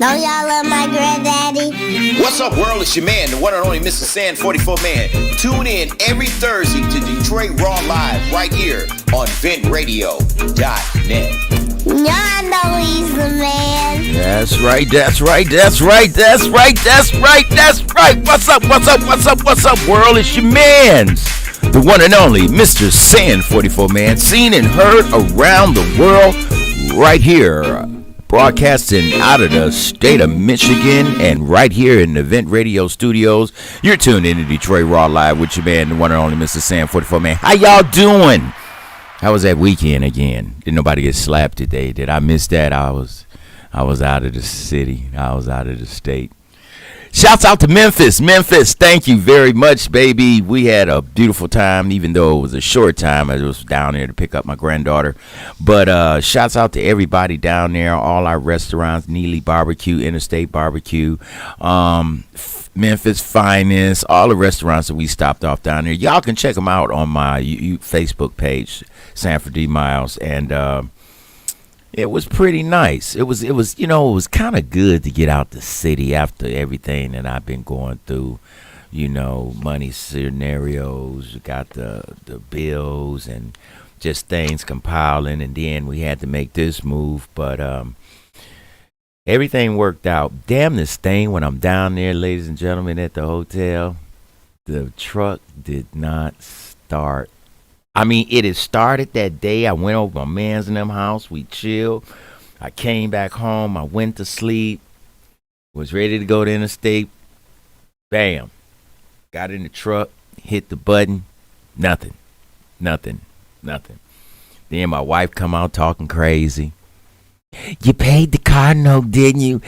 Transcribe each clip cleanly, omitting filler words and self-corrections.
Don't y'all love my granddaddy? What's up, world? It's your man, the one and only Mr. Sand 44 Man. Tune in every Thursday to Detroit Raw Live right here on ventradio.net. Y'all know he's the man. That's right. What's up, world? It's your man's, the one and only Mr. Sand 44 Man, seen and heard around the world right here. Broadcasting out of the state of Michigan and right here in the Vent Radio studios. You're tuned in to Detroit Raw Live with your man, the one and only Mr. Sam 44 Man. How y'all doing? How was that weekend again? Did nobody get slapped today? Did I miss that? I was out of the city. I was out of the state. Shouts out to Memphis. Memphis, thank you very much, baby. We had a beautiful time, even though it was a short time. I was down there to pick up my granddaughter. But shouts out to everybody down there, all our restaurants, Neely Barbecue, Interstate Barbecue, Memphis Finest, all the restaurants that we stopped off down there. Y'all can check them out on my Facebook page, Sanford D. Miles, and it was pretty nice. It was kind of good to get out the city after everything that I've been going through. Money scenarios, got the bills and just things compiling, and then we had to make this move. But everything worked out. Damn this thing when I'm down there, ladies and gentlemen, at the hotel, the truck did not start. I mean, it had started that day. I went over my man's in them house. We chilled. I came back home. I went to sleep. Was ready to go to interstate. Bam. Got in the truck. Hit the button. Nothing. Then my wife come out talking crazy. You paid the car note, didn't you?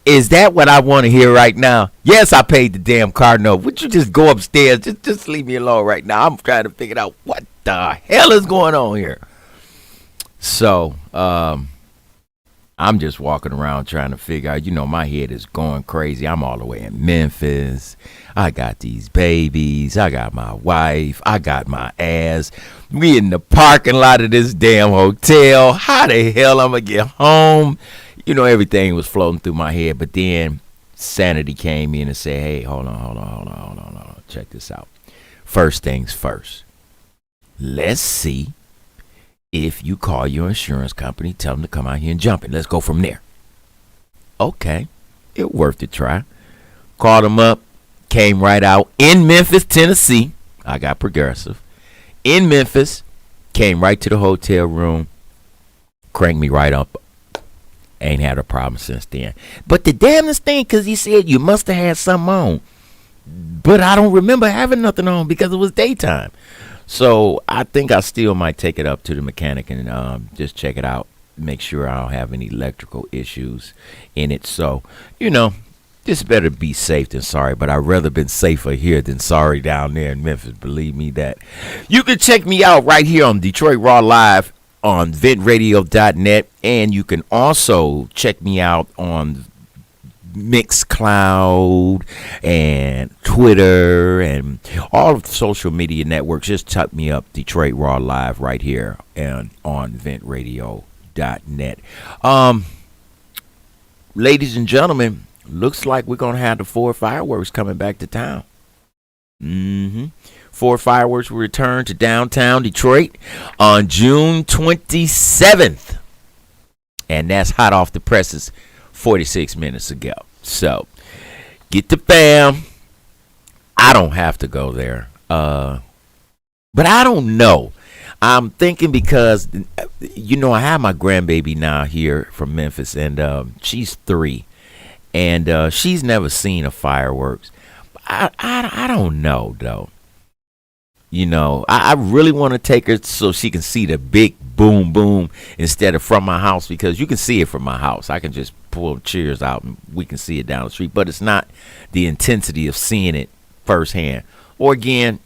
Is that what I want to hear right now? Yes, I paid the damn car note. Would you just go upstairs? Just leave me alone right now. I'm trying to figure out what the hell is going on here. So, I'm just walking around trying to figure out, my head is going crazy. I'm all the way in Memphis. I got these babies. I got my wife. I got my ass. We in the parking lot of this damn hotel. How the hell I'm going to get home? Everything was floating through my head, but then sanity came in and said, hey, hold on. Check this out. First things first. Let's see if you call your insurance company, tell them to come out here and jump it. Let's go from there. Okay. It worth a try. Called them up. Came right out in Memphis, Tennessee. I got Progressive. In Memphis. Came right to the hotel room. Cranked me right up. Ain't had a problem since then. But the damnest thing, because he said you must have had something on. But I don't remember having nothing on because it was daytime. So I think I still might take it up to the mechanic and just check it out. Make sure I don't have any electrical issues in it. So, this better be safe than sorry. But I'd rather been safer here than sorry down there in Memphis. Believe me that. You can check me out right here on Detroit Raw Live on ventradio.net, and you can also check me out on Mixcloud and Twitter and all of the social media networks. Just type me up, Detroit Raw Live, right here and on ventradio.net. Ladies and gentlemen, looks like we're gonna have the 4 fireworks coming back to town. 4 fireworks will return to downtown Detroit on June 27th. And that's hot off the presses 46 minutes ago. So, get the fam. I don't have to go there. But I don't know. I'm thinking because, I have my grandbaby now here from Memphis. And she's 3. And she's never seen a fireworks. I don't know, though. I really want to take her so she can see the big boom boom instead of from my house, because you can see it from my house. I can just pull chairs out and we can see it down the street, but it's not the intensity of seeing it firsthand. Or again,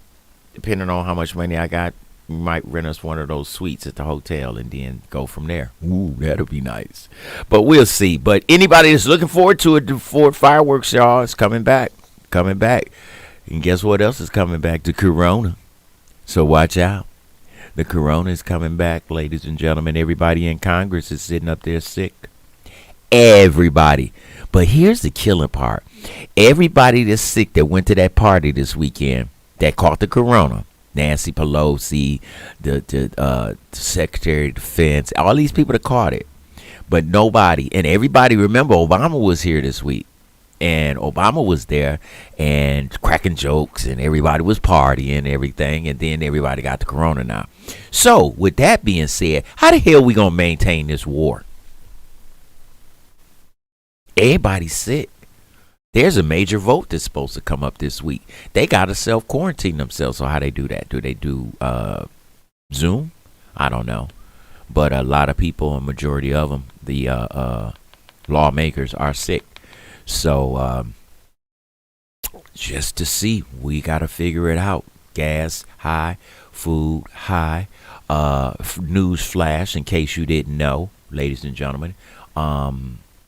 depending on how much money I got, we might rent us one of those suites at the hotel and then go from there. Ooh, that'll be nice. But we'll see. But anybody that's looking forward to it, the Ford fireworks, y'all, it's coming back. And guess what else is coming back? The Corona. So watch out. The Corona is coming back, ladies and gentlemen. Everybody in Congress is sitting up there sick. Everybody. But here's the killing part. Everybody that's sick that went to that party this weekend that caught the corona, Nancy Pelosi, the Secretary of Defense, all these people that caught it. But nobody, and everybody, remember Obama was here this week. And Obama was there and cracking jokes, and everybody was partying and everything, and then everybody got the corona now. So with that being said, how the hell we gonna maintain this war? Everybody's sick. There's a major vote that's supposed to come up this week. They gotta self-quarantine themselves. So how they do that? Do they do Zoom? I don't know. But a lot of people, a majority of them, the lawmakers, are sick. So just to see, we got to figure it out. Gas high, food high. News flash, in case you didn't know, ladies and gentlemen.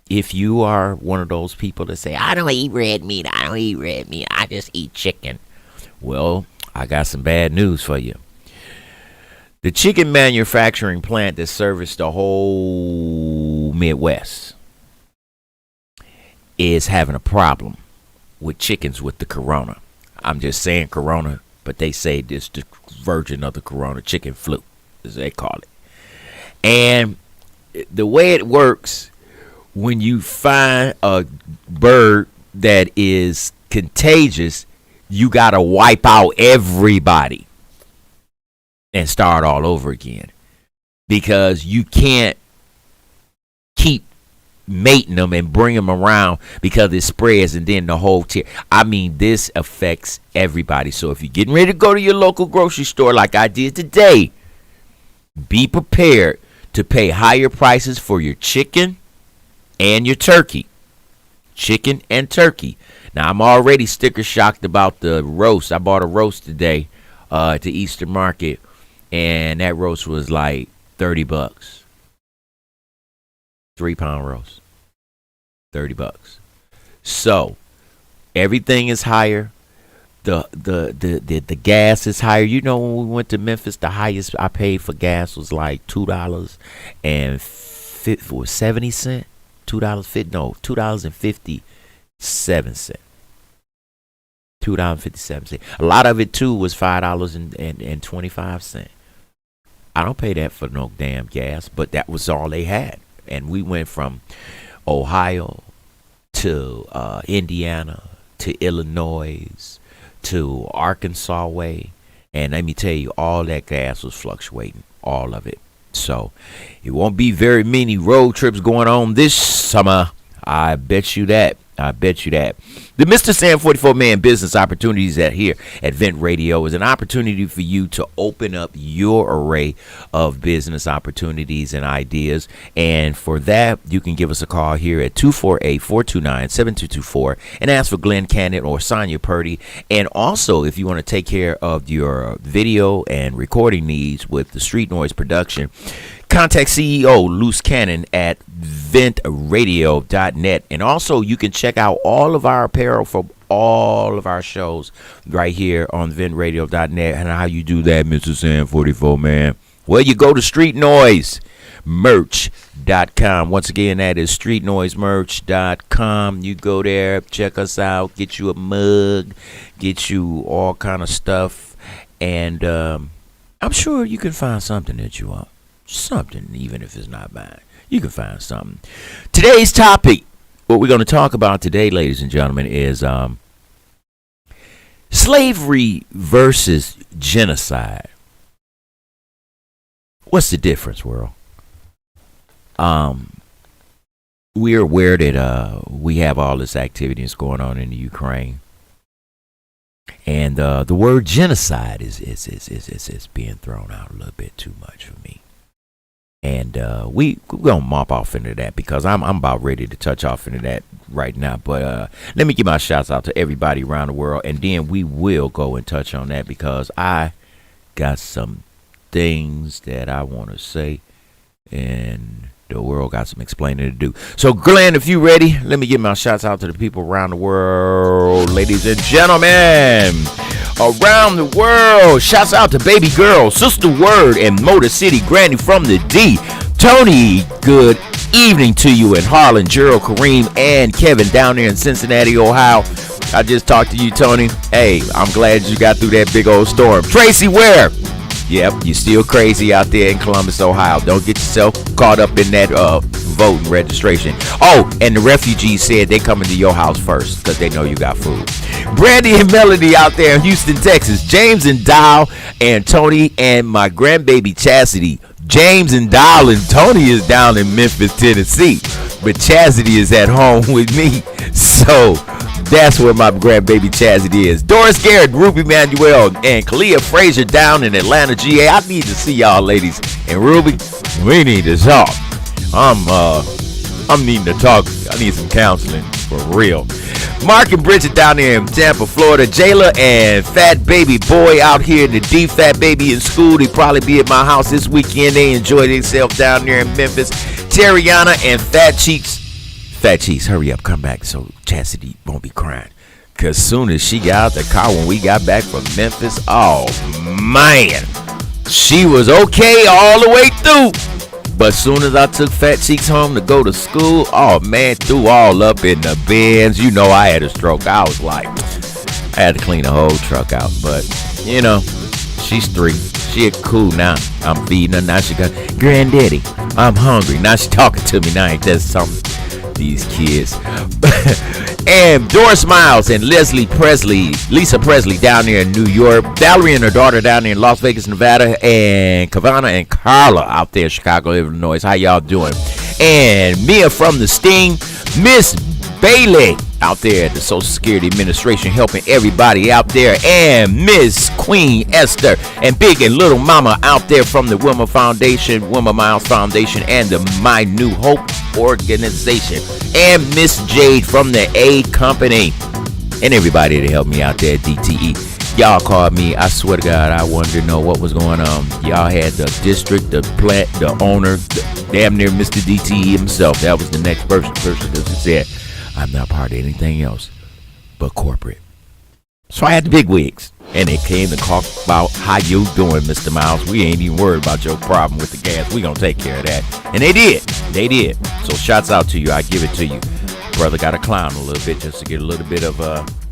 If you are one of those people that say, I don't eat red meat, I just eat chicken. Well, I got some bad news for you. The chicken manufacturing plant that serviced the whole Midwest is having a problem with chickens with the corona. I'm just saying corona, but they say this the version of the corona, chicken flu, as they call it. And the way it works, when you find a bird that is contagious, you got to wipe out everybody and start all over again, because you can't keep mating them and bring them around, because it spreads and then the whole I mean, this affects everybody. So if you're getting ready to go to your local grocery store like I did today, be prepared to pay higher prices for your chicken and your turkey. Chicken and turkey. Now, I'm already sticker shocked about the roast. I bought a roast today at the Easter Market, and that roast was like $30. 3-pound roast, $30. So everything is higher. The gas is higher. You know, when we went to Memphis, the highest I paid for gas was like $2.70. $2.57. $2.57. A lot of it too was $5.25. I don't pay that for no damn gas, but that was all they had. And we went from Ohio to Indiana to Illinois to Arkansas way. And let me tell you, all that gas was fluctuating, all of it. So it won't be very many road trips going on this summer. I bet you that. The Mr. Sam 44 Man Business Opportunities here at Vent Radio is an opportunity for you to open up your array of business opportunities and ideas. And for that, you can give us a call here at 248-429-7224 and ask for Glenn Cannon or Sonia Purdy. And also, if you want to take care of your video and recording needs with the Street Noise production, contact CEO Luce Cannon at ventradio.net. And also, you can check out all of our apparel for all of our shows right here on ventradio.net. And how you do that, Mr. Sam 44 Man? Well, you go to streetnoisemerch.com. Once again, that is streetnoisemerch.com. You go there, check us out, get you a mug, get you all kind of stuff. And I'm sure you can find something that you want. Something, even if it's not mine, you can find something. Today's topic, what we're going to talk about today, ladies and gentlemen, is slavery versus genocide. What's the difference, world? We're aware that we have all this activity that's going on in the Ukraine, and the word genocide is being thrown out a little bit too much for me. And we're going to mop off into that, because I'm about ready to touch off into that right now. But let me give my shouts out to everybody around the world, and then we will go and touch on that, because I got some things that I want to say, and the world got some explaining to do. So, Glenn, if you ready, let me give my shouts out to the people around the world, ladies and gentlemen. Around the world, shouts out to Baby Girl, Sister Word, and Motor City Granny from the D. Tony, good evening to you in Harlan, Gerald, Kareem, and Kevin down there in Cincinnati, Ohio. I just talked to you, Tony. Hey, I'm glad you got through that big old storm. Tracy Ware. Yep, you're still crazy out there in Columbus, Ohio. Don't get yourself caught up in that voting registration. Oh, and the refugees said they coming to your house first because they know you got food. Brandy and Melody out there in Houston, Texas. James and Dial and Tony and my grandbaby Chastity. James and Dial and Tony is down in Memphis, Tennessee. But Chastity is at home with me. So that's where my grandbaby Chastity is. Doris Garrett, Ruby Manuel, and Kalia Frazier down in Atlanta, GA. I need to see y'all ladies. And Ruby, we need to talk. I'm needing to talk. I need some counseling for real. Mark and Bridget down there in Tampa, Florida. Jayla and Fat Baby Boy out here in the D. Fat Baby in school. They probably be at my house this weekend. They enjoy themselves down there in Memphis. Terriana and Fat Cheeks. Fat Cheeks, hurry up, come back so Chastity won't be crying. Because soon as she got out the car when we got back from Memphis, oh man, she was okay all the way through. But soon as I took Fat Cheeks home to go to school, oh man, threw all up in the bins. You know I had a stroke. I was like, I had to clean the whole truck out. But, you know, she's 3. She cool now. I'm feeding her. Now she got, Granddaddy, I'm hungry. Now she talking to me. Now ain't that something? These kids. And Doris Miles and Lisa Presley down there in New York. Valerie and her daughter down there in Las Vegas, Nevada. And Kavana and Carla out there in Chicago, Illinois. How y'all doing? And Mia from the Sting. Miss Bailey out there at the Social Security Administration helping everybody out there. And Miss Queen Esther and Big and Little Mama out there from the Wilma Foundation, Wilma Miles Foundation, and the My New Hope organization. And Miss Jade from the A Company. And everybody that helped me out there at DTE. Y'all called me. I swear to God, I wanted to know what was going on. Y'all had the district, the plant, the owner, damn near Mr. DTE himself. That was the next person that said, I'm not part of anything else but corporate. So I had the big wigs. And they came to talk about how you doing, Mr. Miles. We ain't even worried about your problem with the gas. We gonna take care of that. And they did. They did. So shouts out to you. I give it to you. Brother got to clown a little bit just to get a little bit of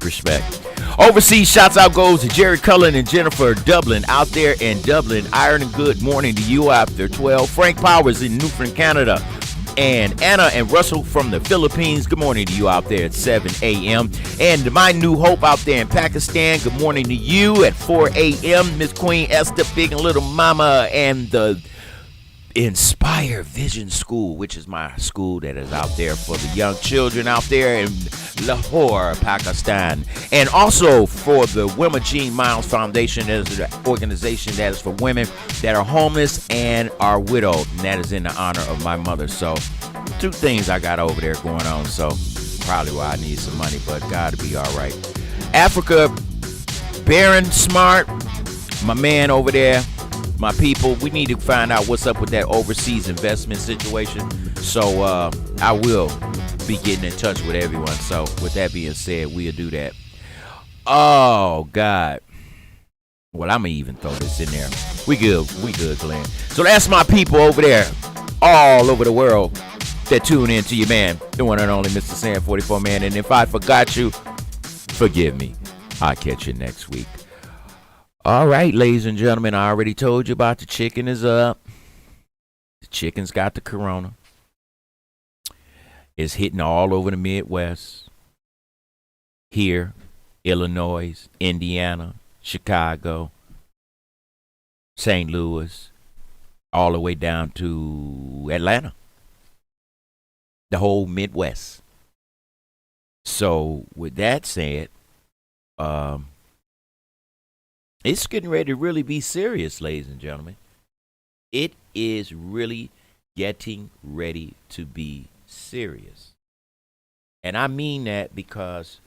respect. Overseas shouts out goes to Jerry Cullen and Jennifer Dublin out there in Dublin. Iron, good morning to you after 12. Frank Powers in Newfoundland, Canada. And Anna and Russell from the Philippines, good morning to you out there at 7 a.m. And My New Hope out there in Pakistan, good morning to you at 4 a.m. Miss Queen Esther, Big and Little Mama, and the Inspire Vision School, which is my school that is out there for the young children out there in Lahore, Pakistan. And also for the Wilma Jean Miles Foundation, that is an organization that is for women that are homeless and are widowed, and that is in the honor of my mother. So 2 things I got over there going on, so probably why I need some money, but God will be all right. Africa, Baron Smart, my man over there, my people, we need to find out what's up with that overseas investment situation. So I will be getting in touch with everyone. So with that being said, we'll do that. Oh, God. Well, I'm going to even throw this in there. We good, Glenn. So that's my people over there all over the world that tune in to you, man. The one and only Mr. Sam 44 Man. And if I forgot you, forgive me. I'll catch you next week. All right, ladies and gentlemen, I already told you about the chicken is up. The chicken's got the corona. It's hitting all over the Midwest. Here, Illinois, Indiana, Chicago, St. Louis, all the way down to Atlanta. The whole Midwest. So, with that said, it's getting ready to really be serious, ladies and gentlemen. It is really getting ready to be serious. And I mean that because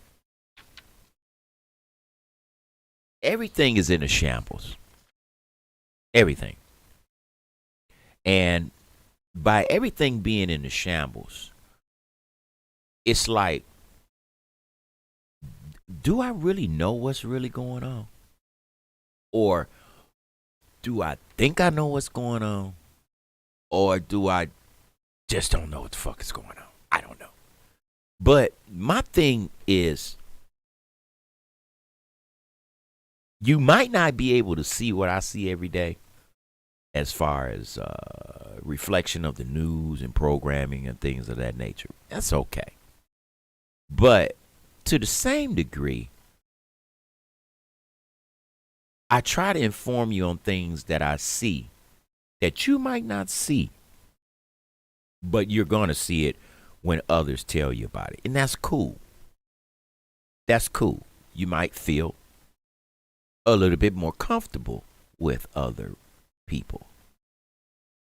everything is in a shambles. Everything. And by everything being in a shambles, it's like, do I really know what's really going on? Or do I think I know what's going on? Or do I Just don't know what the fuck is going on. I don't know. But my thing is, you might not be able to see what I see every day as far as reflection of the news and programming and things of that nature. That's okay. But to the same degree, I try to inform you on things that I see that you might not see, but you're going to see it when others tell you about it. And that's cool. That's cool. You might feel a little bit more comfortable with other people.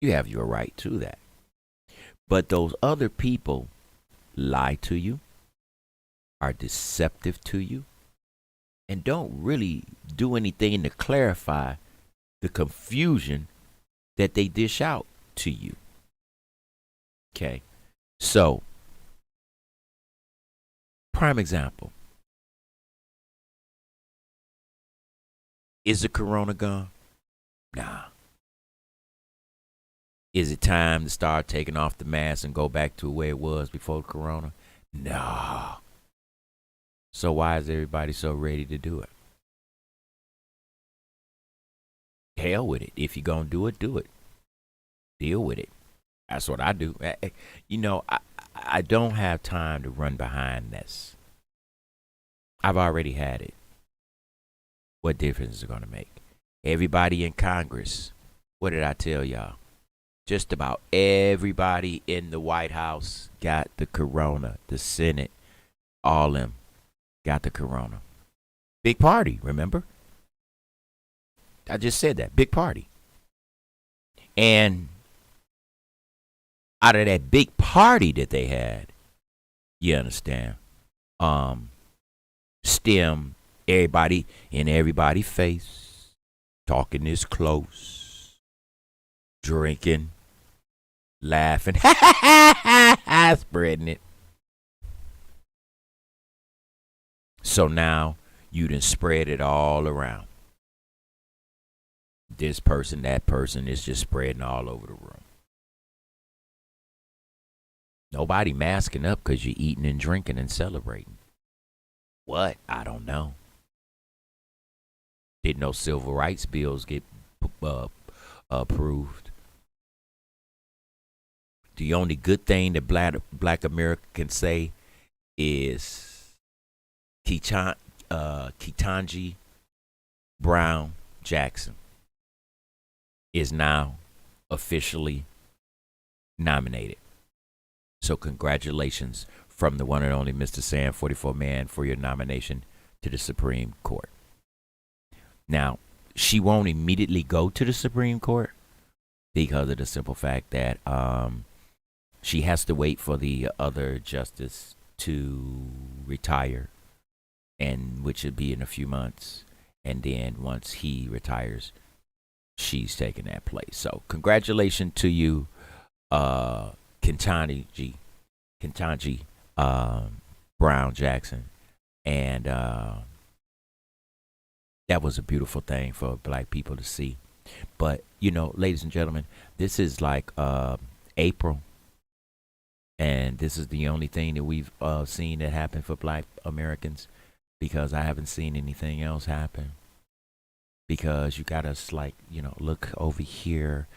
You have your right to that. But those other people lie to you, are deceptive to you, and don't really do anything to clarify the confusion that they dish out to you. Okay. So, prime example. Is the corona gone? Nah. Is it time to start taking off the mask and go back to where it was before the corona? Nah. So why is everybody so ready to do it? Hell with it. If you're going to do it, do it. Deal with it. That's what I do. You know, I don't have time to run behind this. I've already had it. What difference is it going to make? Everybody in Congress, what did I tell y'all? Just about everybody in the White House got the corona. The Senate, all them got the corona. Big party, remember? I just said that. Big party. And out of that big party that they had, you understand, stem everybody in everybody's face, talking this close, drinking, laughing, spreading it. So now you done spread it all around. This person, that person is just spreading all over the room. Nobody masking up because you're eating and drinking and celebrating. What? I don't know. Did no civil rights bills get approved? The only good thing that black America can say is Ketanji Brown Jackson is now officially nominated. So congratulations from the one and only Mr. Sam 44 Man for your nomination to the Supreme Court. Now, she won't immediately go to the Supreme Court because of the simple fact that she has to wait for the other justice to retire, and which would be in a few months. And then once he retires, she's taking that place. So congratulations to you, Ketanji Brown Jackson. And that was a beautiful thing for black people to see. But, you know, ladies and gentlemen, this is like April. And this is the only thing that we've seen that happen for black Americans, because I haven't seen anything else happen. Because you gotta look over here.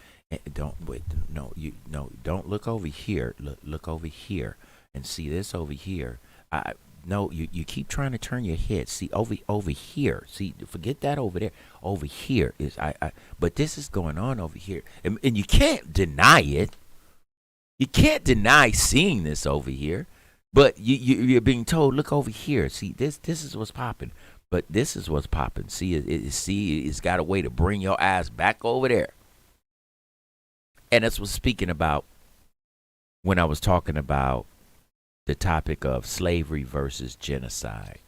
Don't look over here. Look over here and see this over here. You keep trying to turn your head. See over here. See, forget that over there. Over here is but this is going on over here, and you can't deny it. You can't deny seeing this over here, but you're being told, look over here. See, this is what's popping. But this is what's popping. See, it's got a way to bring your ass back over there. And that's what's speaking about when I was talking about the topic of slavery versus genocide.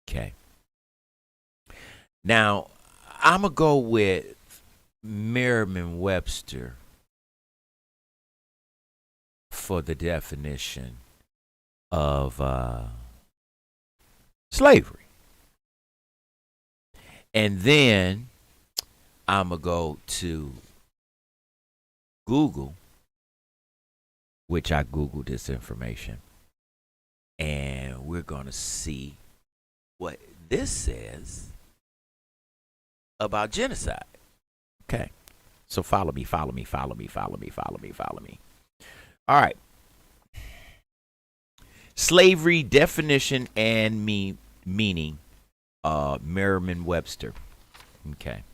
Okay. Now, I'm going to go with Merriam-Webster for the definition of slavery. And then I'm going to go to Google which I Googled this information. And we're going to see what this says about genocide. Okay. So follow me, follow me, follow me, follow me, follow me, follow me. All right. Slavery definition and meaning, Merriam-Webster. Okay.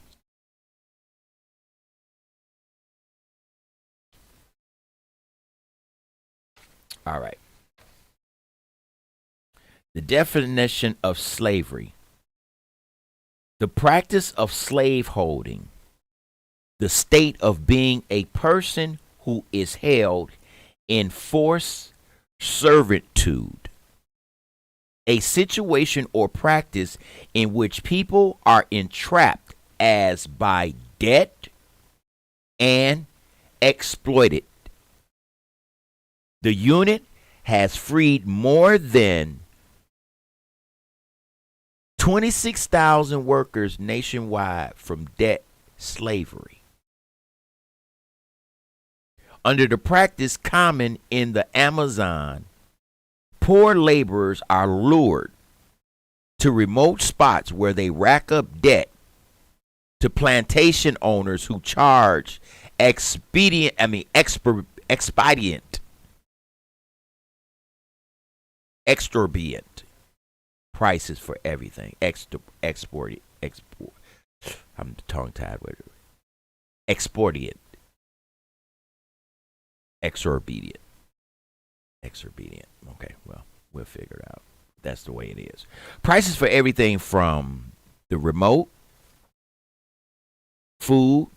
All right. The definition of slavery: the practice of slaveholding, the state of being a person who is held in forced servitude, a situation or practice in which people are entrapped as by debt and exploited. The unit has freed more than 26,000 workers nationwide from debt slavery. Under the practice common in the Amazon, poor laborers are lured to remote spots where they rack up debt to plantation owners who charge exorbitant prices for everything. Export. I'm tongue tied with it. Exorbitant. Okay, well, we'll figure it out. That's the way it is. Prices for everything from the remote, food,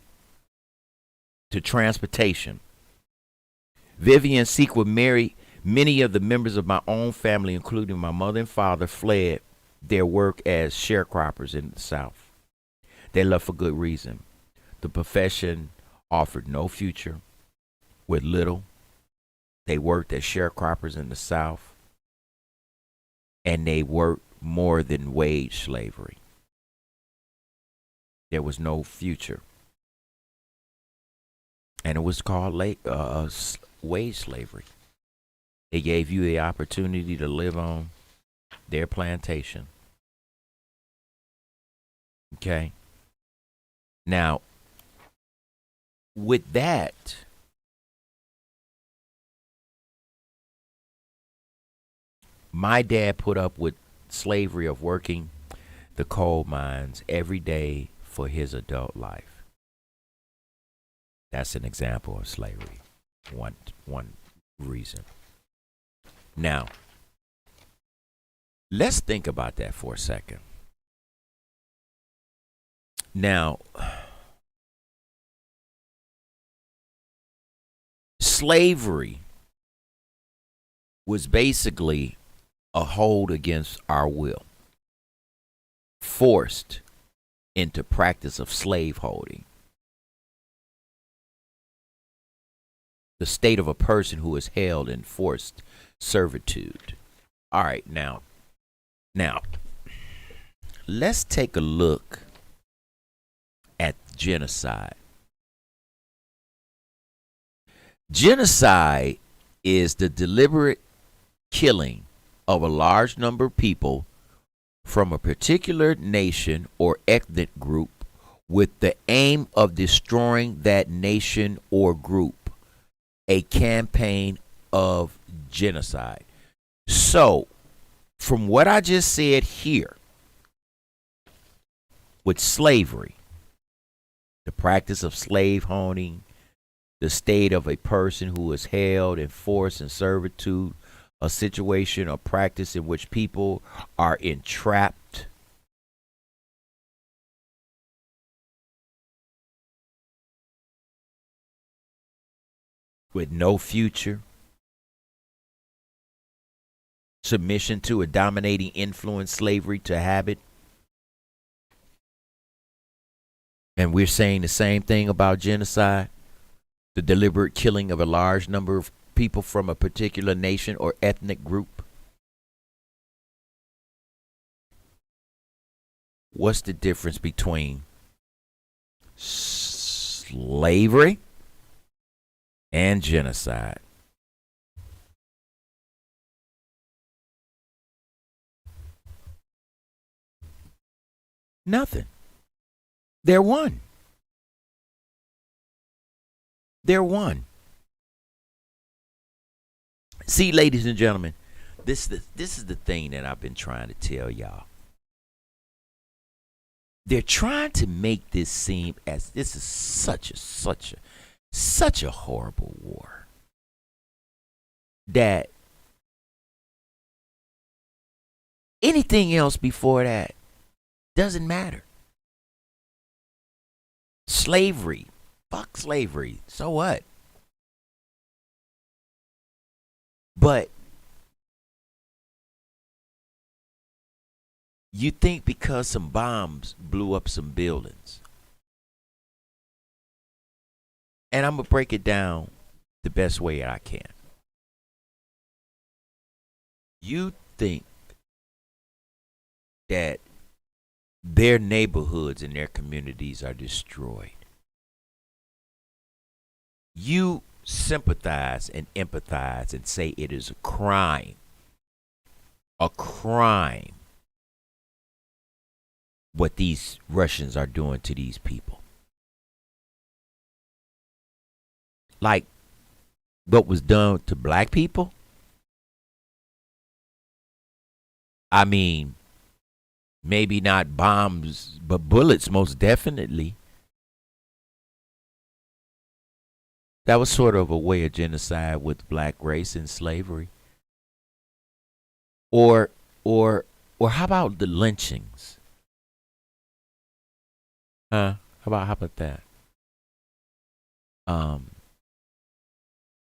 to transportation. Vivian Sequel married many of the members of my own family, including my mother and father, fled their work as sharecroppers in the South. They left for good reason. The profession offered no future with little. They worked as sharecroppers in the South, and they worked more than wage slavery. There was no future. And it was called wage slavery. They gave you the opportunity to live on their plantation. Okay. Now, with that, my dad put up with slavery of working the coal mines every day for his adult life. That's an example of slavery. One reason. Now, let's think about that for a second. Now, slavery was basically a hold against our will, forced into practice of slaveholding. The state of a person who is held in forced servitude. All right, now, let's take a look at genocide. Genocide is the deliberate killing of a large number of people from a particular nation or ethnic group with the aim of destroying that nation or group. A campaign of genocide. So, from what I just said here, with slavery, the practice of slave holding, the state of a person who is held in force and servitude, a situation or practice in which people are entrapped with no future, submission to a dominating influence, slavery to habit. And we're saying the same thing about genocide, the deliberate killing of a large number of people from a particular nation or ethnic group. What's the difference between slavery and genocide? Nothing. They're one. They're one. See, ladies and gentlemen, this is the thing that I've been trying to tell y'all. They're trying to make this seem as this is such a horrible war that anything else before that doesn't matter. Slavery, fuck slavery, so what? But you think because some bombs blew up some buildings, and I'm going to break it down the best way I can. You think that their neighborhoods and their communities are destroyed. You sympathize and empathize and say it is a crime what these Russians are doing to these people. Like what was done to black people? I mean, maybe not bombs, but bullets, most definitely. That was sort of a way of genocide with black race and slavery. Or how about the lynchings? How about that? How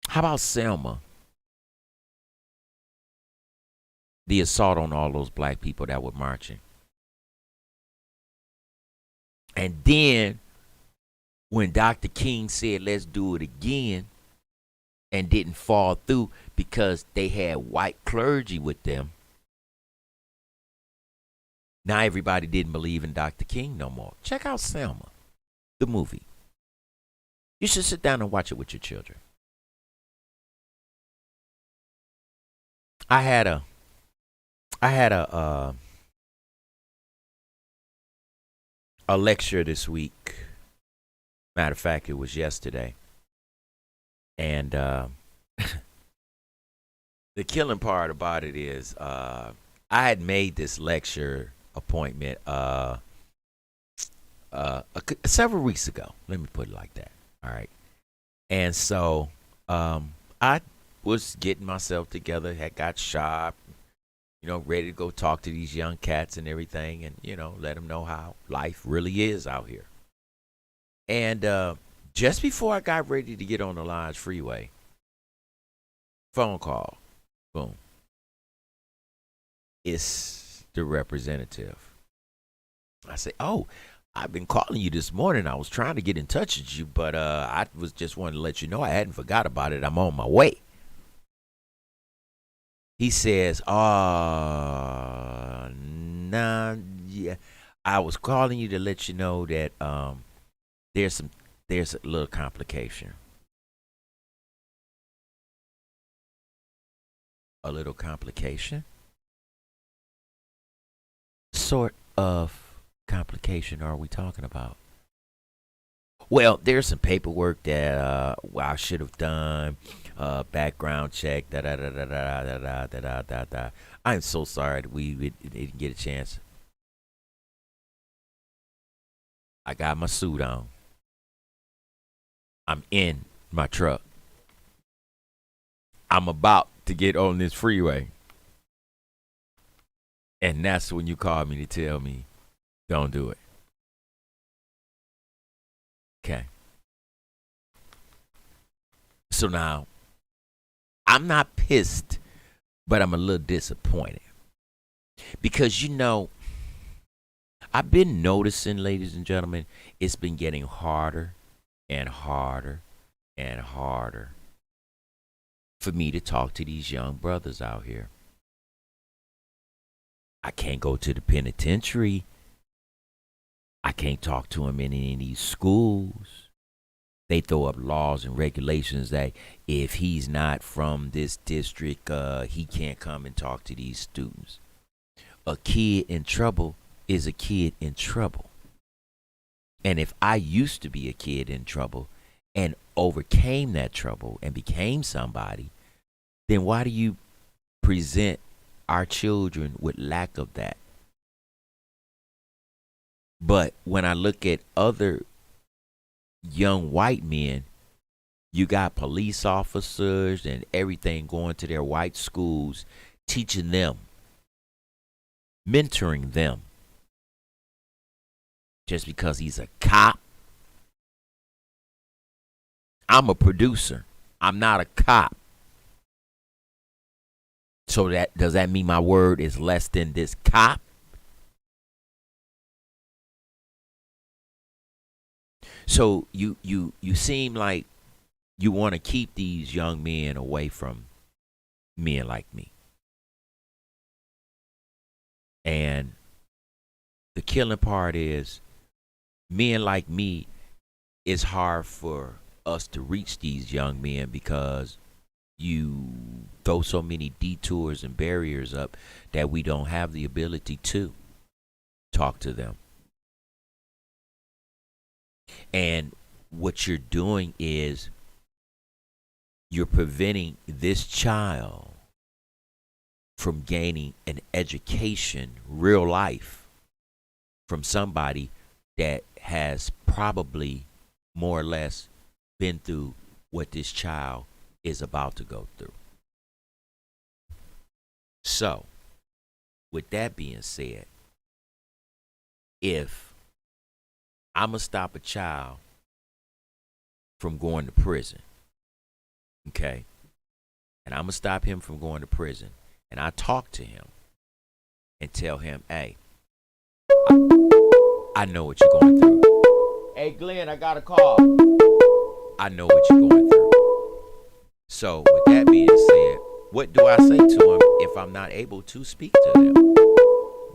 about Selma? The assault on all those black people that were marching. And then when Dr. King said, let's do it again, and didn't fall through because they had white clergy with them, now everybody didn't believe in Dr. King no more. Check out Selma, the movie. You should sit down and watch it with your children. I had a lecture this week. Matter of fact, it was yesterday. And the killing part about it is I had made this lecture appointment several weeks ago. Let me put it like that. All right. And so I was getting myself together, had got sharp, ready to go talk to these young cats and everything, and, let them know how life really is out here. And just before I got ready to get on the Lodge Freeway, phone call, boom. It's the representative. I say, oh, I've been calling you this morning. I was trying to get in touch with you, but I was just wanting to let you know I hadn't forgot about it. I'm on my way. He says, nah, yeah. I was calling you to let you know that there's a little complication. A little complication? Sort of complication are we talking about? Well, there's some paperwork that I should have done. Background check. I'm so sorry that we didn't get a chance. I got my suit on. I'm in my truck. I'm about to get on this freeway. And that's when you call me to tell me, don't do it. Okay. So now, I'm not pissed, but I'm a little disappointed. Because, I've been noticing, ladies and gentlemen, it's been getting harder and harder and harder for me to talk to these young brothers out here. I can't go to the penitentiary. I can't talk to them in any of these schools. They throw up laws and regulations that if he's not from this district, he can't come and talk to these students. A kid in trouble is a kid in trouble. And if I used to be a kid in trouble and overcame that trouble and became somebody, then why do you present our children with lack of that? But when I look at other young white men, you got police officers and everything going to their white schools, teaching them, mentoring them. Just because he's a cop. I'm a producer. I'm not a cop. So that does that mean my word is less than this cop? So you seem like you want to keep these young men away from men like me. And the killing part is men like me, it's hard for us to reach these young men because you throw so many detours and barriers up that we don't have the ability to talk to them. And what you're doing is you're preventing this child from gaining an education, real life, from somebody that has probably more or less been through what this child is about to go through. So, with that being said, if I'm going to stop a child from going to prison, okay, and I'm going to stop him from going to prison, and I talk to him and tell him, hey, I know what you're going through. Hey, Glenn, I got a call. I know what you're going through. So, with that being said, what do I say to him if I'm not able to speak to them?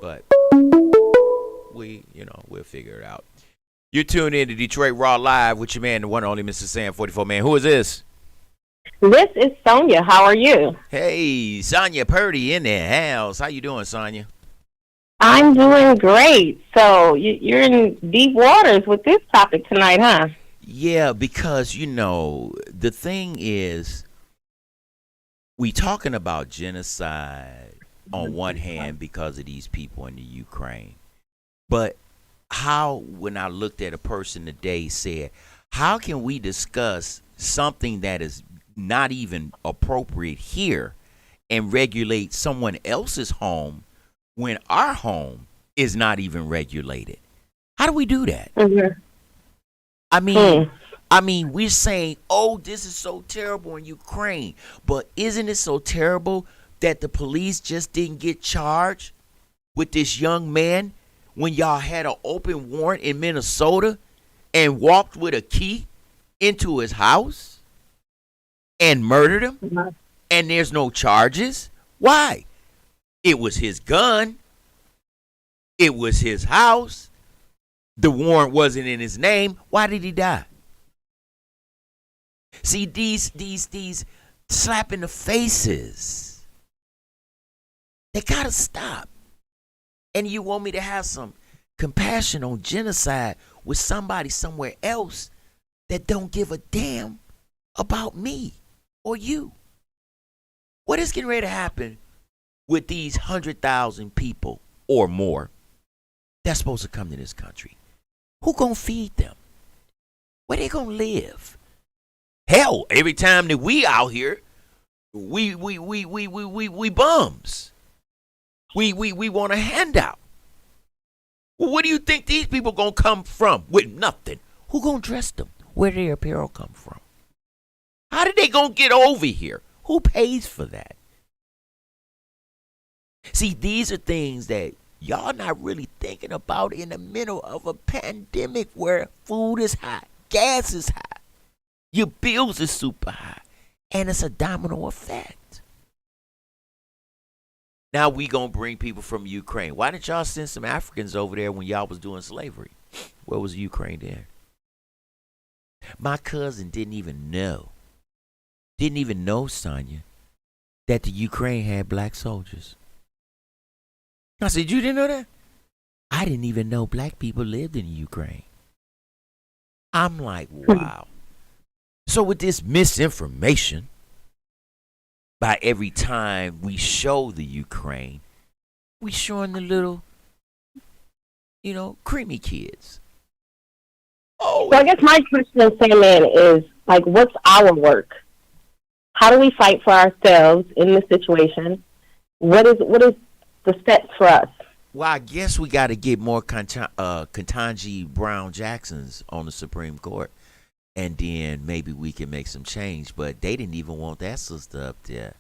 But we'll figure it out. You're tuned in to Detroit Raw Live with your man, the one and only Mr. Sam 44 Man. Who is this? This is Sonia. How are you? Hey, Sonia Purdy in the house. How you doing, Sonia? I'm doing great. So you're in deep waters with this topic tonight, huh? Yeah, because, the thing is, we talking about genocide on one hand because of these people in the Ukraine. But when I looked at a person today, said, how can we discuss something that is not even appropriate here and regulate someone else's home when our home is not even regulated? How do we do that? Mm-hmm. I mean, we're saying, oh, this is so terrible in Ukraine, but isn't it so terrible that the police just didn't get charged with this young man when y'all had an open warrant in Minnesota and walked with a key into his house and murdered him? Mm-hmm. And there's no charges? Why? It was his gun. It was his house. The warrant wasn't in his name. Why did he die? See, these slap in the faces, they gotta stop. And you want me to have some compassion on genocide with somebody somewhere else that don't give a damn about me or you? What is getting ready to happen with these 100,000 people or more that's supposed to come to this country? Who gonna feed them? Where they gonna live? Hell, every time that we out here, we bums. We want a handout. Well, where do you think these people gonna come from with nothing? Who gonna dress them? Where did their apparel come from? How did they gonna get over here? Who pays for that? See, these are things that y'all not really thinking about in the middle of a pandemic where food is high, gas is high, your bills are super high, and it's a domino effect. Now we gonna bring people from Ukraine. Why didn't y'all send some Africans over there when y'all was doing slavery? Where was Ukraine then? My cousin didn't even know, Sonia, that the Ukraine had black soldiers. I said, you didn't know that? I didn't even know black people lived in Ukraine. I'm like, wow. So with this misinformation, by every time we show the Ukraine, we showing the little, creamy kids. Oh, So I guess my question, Sandman, is like, what's our work? How do we fight for ourselves in this situation? What is the steps for us? well, I guess we got to get more Ketanji Brown Jacksons on the Supreme Court, and then maybe we can make some change. But they didn't even want that sister up there.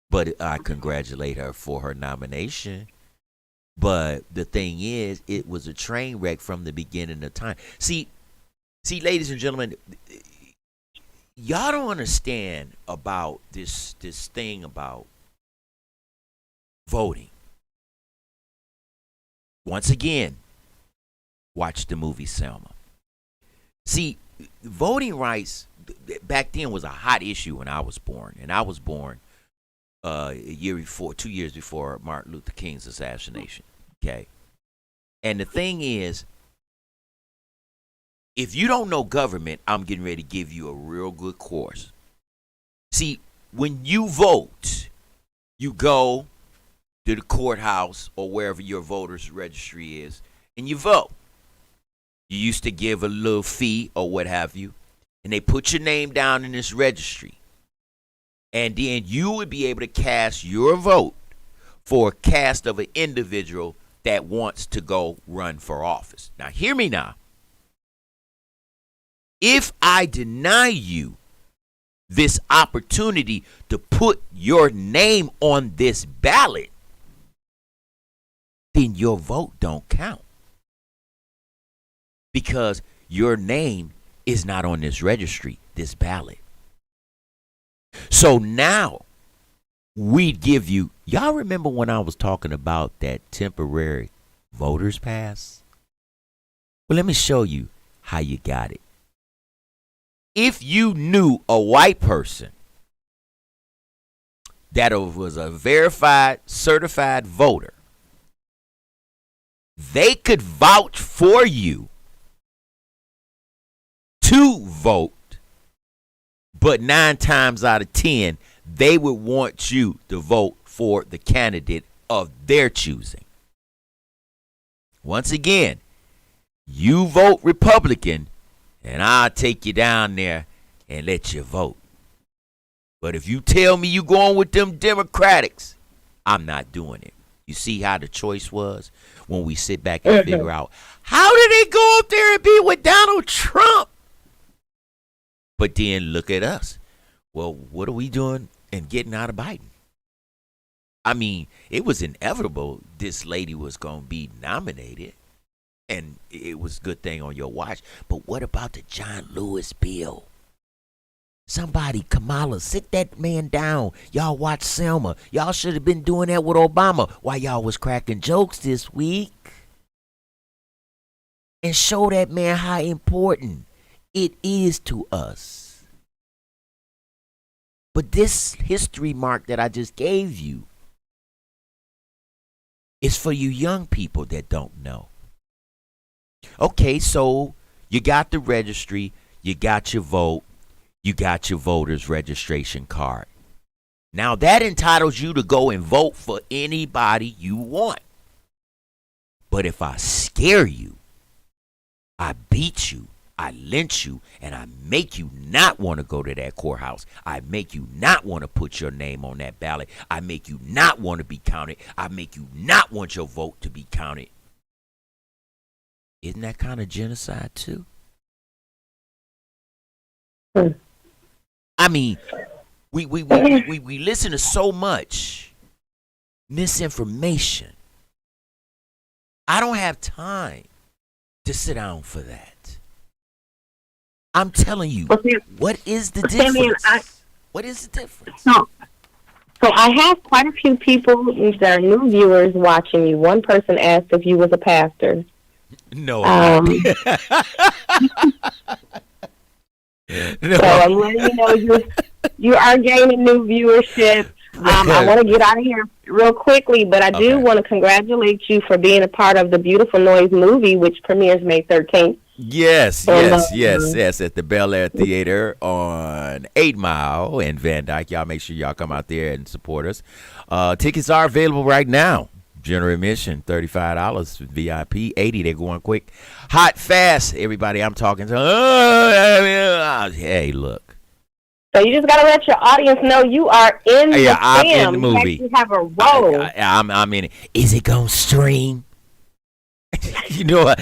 But I congratulate her for her nomination. But the thing is, it was a train wreck from the beginning of time. See, ladies and gentlemen, y'all don't understand about this thing about voting. Once again, watch the movie Selma. See, voting rights back then was a hot issue when I was born, and I was born a year before, 2 years before Martin Luther King's assassination. Okay, and the thing is, if you don't know government, I'm getting ready to give you a real good course. See, when you vote, you go to the courthouse or wherever your voter's registry is, and you vote. You used to give a little fee or what have you, and they put your name down in this registry. And then you would be able to cast your vote for a cast of an individual that wants to go run for office. Now, hear me now. If I deny you this opportunity to put your name on this ballot, then your vote don't count. Because your name is not on this registry, this ballot. So now we'd give you, y'all remember when I was talking about that temporary voters pass? Well, let me show you how you got it. If you knew a white person that was a verified, certified voter, they could vouch for you to vote, but 9 times out of 10, they would want you to vote for the candidate of their choosing. Once again, you vote Republican, and I'll take you down there and let you vote. But if you tell me you going with them Democrats, I'm not doing it. You see how the choice was when we sit back and figure out, how did they go up there and be with Donald Trump? But then look at us. Well, what are we doing and getting out of Biden? I mean, it was inevitable this lady was going to be nominated. And it was a good thing on your watch. But what about the John Lewis bill? Somebody, Kamala, sit that man down. Y'all watch Selma. Y'all should have been doing that with Obama while y'all was cracking jokes this week. And show that man how important it is to us. But this history mark that I just gave you is for you young people that don't know. Okay, so you got the registry, you got your vote, you got your voter's registration card. Now that entitles you to go and vote for anybody you want. But if I scare you, I beat you, I lynch you, and I make you not want to go to that courthouse. I make you not want to put your name on that ballot. I make you not want to be counted. I make you not want your vote to be counted. Isn't that kind of genocide too? I mean, we listen to so much misinformation. I don't have time to sit down for that. I'm telling you, what is the difference? What is the difference? So I have quite a few people that are new viewers watching you. One person asked if you was a pastor. No. No. So I'm letting you know you are gaining new viewership. I want to get out of here real quickly, but I do want to congratulate you for being a part of the Beautiful Noise movie, which premieres May 13th. Yes, at the Bel Air Theater on 8 Mile in Van Dyke. Y'all make sure y'all come out there and support us. Tickets are available right now. General admission, $35. VIP, $80. They're going quick. Hot, fast. Everybody I'm talking to. Hey, look. So you just got to let your audience know you are in the film. I'm in the movie. You have a role. I'm in it. Is it going to stream? you know,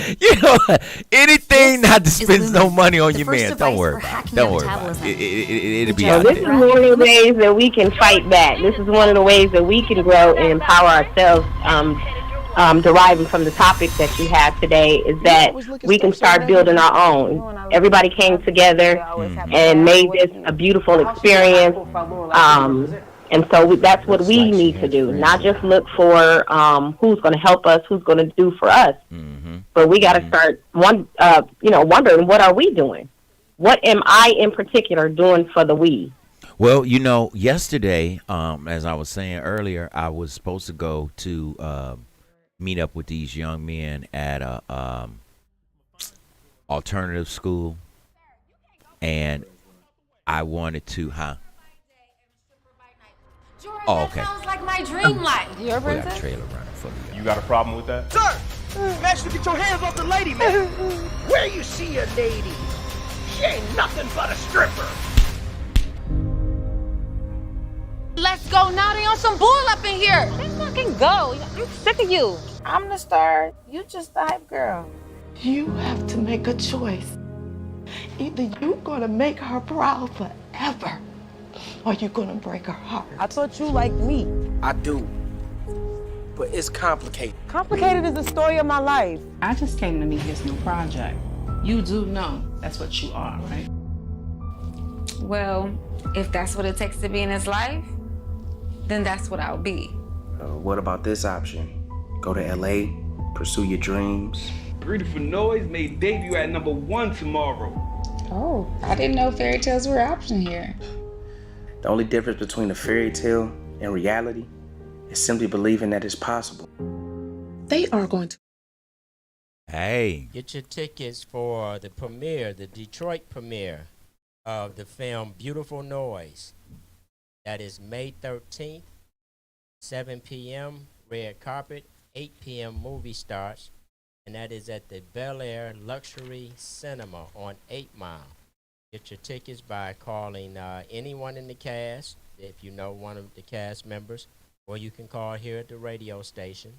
anything not to spend no money on your man. Don't worry about it. Don't worry about it. It'll be out there. This is one of the ways that we can fight back. This is one of the ways that we can grow and empower ourselves, deriving from the topic that you have today, is that we can start building our own. Everybody came together and made this a beautiful experience. And so that's what we need to do, not just look for who's going to help us, who's going to do for us. But we got to start wondering, what are we doing? What am I in particular doing for the we? Well, yesterday, as I was saying earlier, I was supposed to go to meet up with these young men at a alternative school, and I wanted to, Oh, okay. Sounds like my dream life. Your princess? Trailer running for me. You got a problem with that? Sir! Master, get your hands off the lady, man! Where you see a lady? She ain't nothing but a stripper. Let's go now. They on some bull up in here. Let's fucking go. I'm sick of you. I'm the star. You just the hype girl. You have to make a choice. Either you're gonna make her proud forever, or you're gonna break her heart. I thought you liked me. I do. But it's complicated. Complicated is the story of my life. I just came to meet his new project. You do know that's what you are, right? Well, if that's what it takes to be in his life, then that's what I'll be. What about this option? Go to LA, pursue your dreams. Beautiful Noise may debut at #1 tomorrow. Oh, I didn't know fairy tales were an option here. The only difference between a fairy tale and reality is simply believing that it's possible. They are going to. Hey. Get your tickets for the premiere, the Detroit premiere of the film Beautiful Noise. That is May 13th, 7 p.m., red carpet, 8 p.m. movie starts, and that is at the Bel Air Luxury Cinema on 8 Mile. Get your tickets by calling anyone in the cast, if you know one of the cast members, or you can call here at the radio station.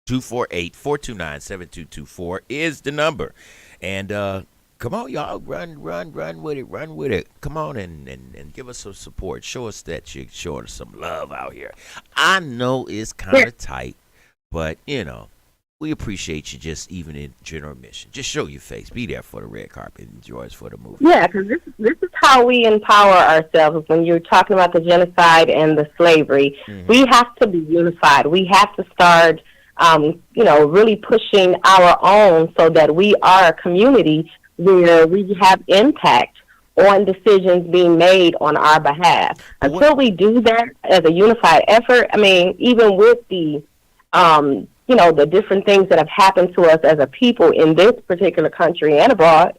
248-429-7224 is the number. And come on, y'all, run with it. Come on and give us some support. Show us that you're showing us some love out here. I know it's kind of tight, but, we appreciate you just even in general admission. Just show your face. Be there for the red carpet and join us for the movie. Yeah, because this is how we empower ourselves. When you're talking about the genocide and the slavery, we have to be unified. We have to start, really pushing our own so that we are a community where we have impact on decisions being made on our behalf. Until we do that as a unified effort, even with the the different things that have happened to us as a people in this particular country and abroad,